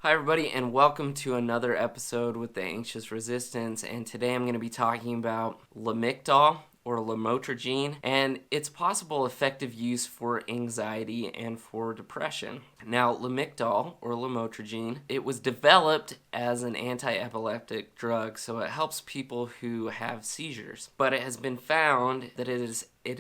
Hi everybody, and welcome to another episode with the Anxious Resistance. And today I'm going to be talking about Lamictal or Lamotrigine and its possible effective use for anxiety and for depression. Now, Lamictal or Lamotrigine, it was developed as an antiepileptic drug, so it helps people who have seizures. But it has been found that it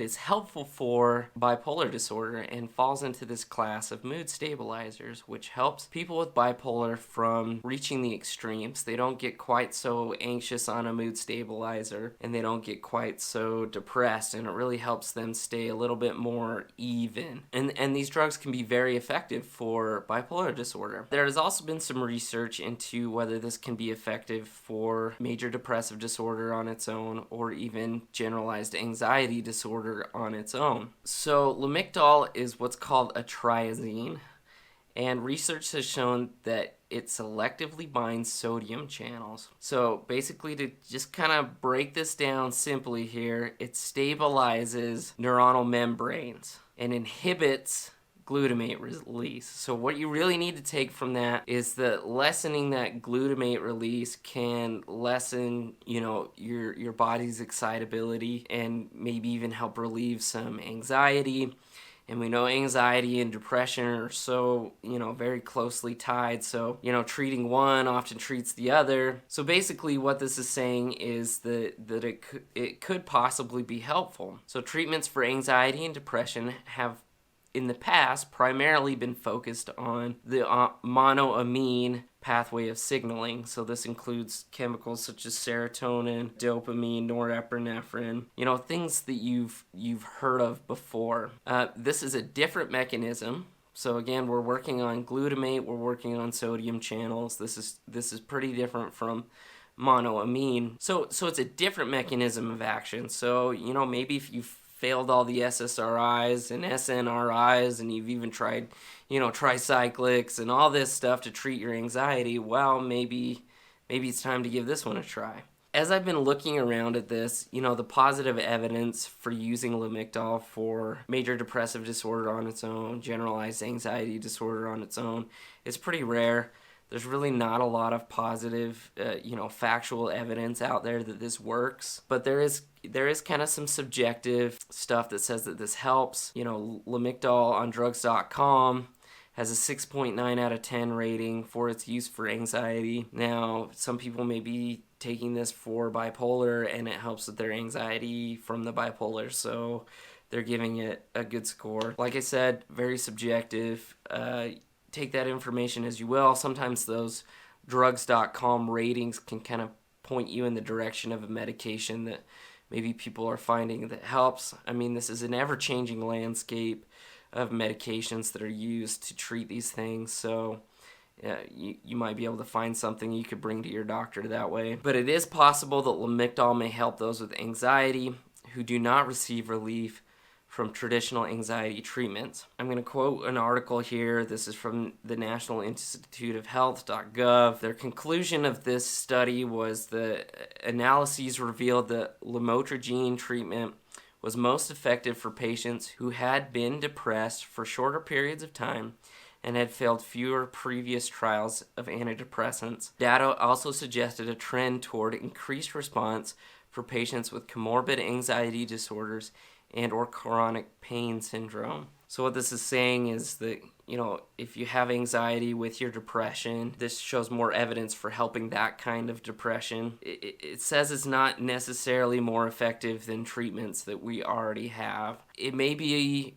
is helpful for bipolar disorder and falls into this class of mood stabilizers, which helps people with bipolar from reaching the extremes. They don't get quite so anxious on a mood stabilizer, and they don't get quite so depressed, and it really helps them stay a little bit more even. And these drugs can be very effective for bipolar disorder. There has also been some research into whether this can be effective for major depressive disorder on its own, or even generalized anxiety disorder on its own. So Lamictal is what's called a triazine, and research has shown that it selectively binds sodium channels. So basically, to just kind of break this down simply here, it stabilizes neuronal membranes and inhibits glutamate release. So what you really need to take from that is that lessening that glutamate release can lessen, your body's excitability and maybe even help relieve some anxiety. And we know anxiety and depression are so, very closely tied. So, treating one often treats the other. So basically what this is saying is that it could possibly be helpful. So treatments for anxiety and depression have in the past primarily been focused on the monoamine pathway of signaling. So this includes chemicals such as serotonin, dopamine, norepinephrine, things that you've heard of before. This is a different mechanism. So again, we're working on glutamate, we're working on sodium channels. This is pretty different from monoamine. So it's a different mechanism of action. So, maybe if you've failed all the SSRIs and SNRIs, and you've even tried, tricyclics and all this stuff to treat your anxiety, well, maybe it's time to give this one a try. As I've been looking around at this, the positive evidence for using Lamictal for major depressive disorder on its own, generalized anxiety disorder on its own, is pretty rare. There's really not a lot of positive, factual evidence out there that this works. But there is kind of some subjective stuff that says that this helps. Lamictal on drugs.com has a 6.9 out of 10 rating for its use for anxiety. Now, some people may be taking this for bipolar, and it helps with their anxiety from the bipolar, so they're giving it a good score. Like I said, very subjective. Take that information as you will. Sometimes those drugs.com ratings can kind of point you in the direction of a medication that maybe people are finding that helps. I mean, this is an ever-changing landscape of medications that are used to treat these things, so you might be able to find something you could bring to your doctor that way. But it is possible that Lamictal may help those with anxiety who do not receive relief from traditional anxiety treatments. I'm going to quote an article here. This is from the National Institute of Health.gov. Their conclusion of this study was the analyses revealed that Lamotrigine treatment was most effective for patients who had been depressed for shorter periods of time and had failed fewer previous trials of antidepressants. Data also suggested a trend toward increased response for patients with comorbid anxiety disorders and or chronic pain syndrome. So what this is saying is that, if you have anxiety with your depression, this shows more evidence for helping that kind of depression. It says it's not necessarily more effective than treatments that we already have. It may be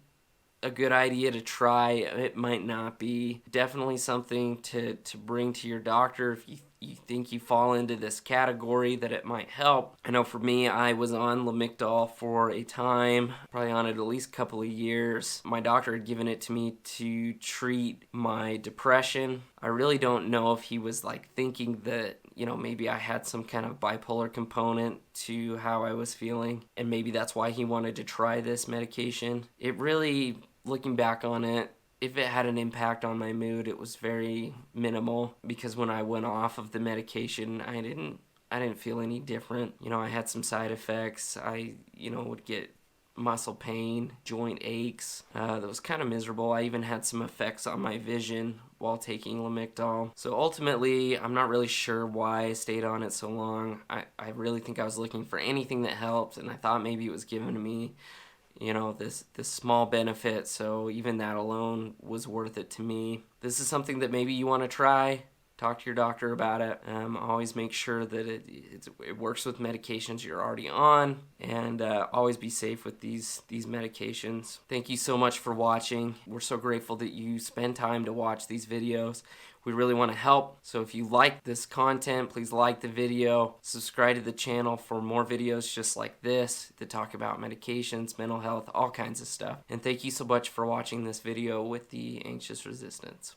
a good idea to try. It might not be. Definitely something to bring to your doctor if you think you fall into this category, that it might help. I know for me, I was on Lamictal for a time, probably on it at least a couple of years. My doctor had given it to me to treat my depression. I really don't know if he was thinking that, maybe I had some kind of bipolar component to how I was feeling, and maybe that's why he wanted to try this medication. It really, looking back on it, if it had an impact on my mood, it was very minimal, because when I went off of the medication, I didn't feel any different. I had some side effects. I, would get muscle pain, joint aches. That was kind of miserable. I even had some effects on my vision while taking Lamictal. So ultimately, I'm not really sure why I stayed on it so long. I really think I was looking for anything that helped, and I thought maybe it was given to me, you know, this small benefit, so even that alone was worth it to me. This is something that maybe you want to try. Talk to your doctor about it. Always make sure that it works with medications you're already on, and always be safe with these medications. Thank you so much for watching. We're so grateful that you spend time to watch these videos. We really want to help, so if you like this content, please like the video, subscribe to the channel for more videos just like this that talk about medications, mental health, all kinds of stuff. And thank you so much for watching this video with the anxious resistance.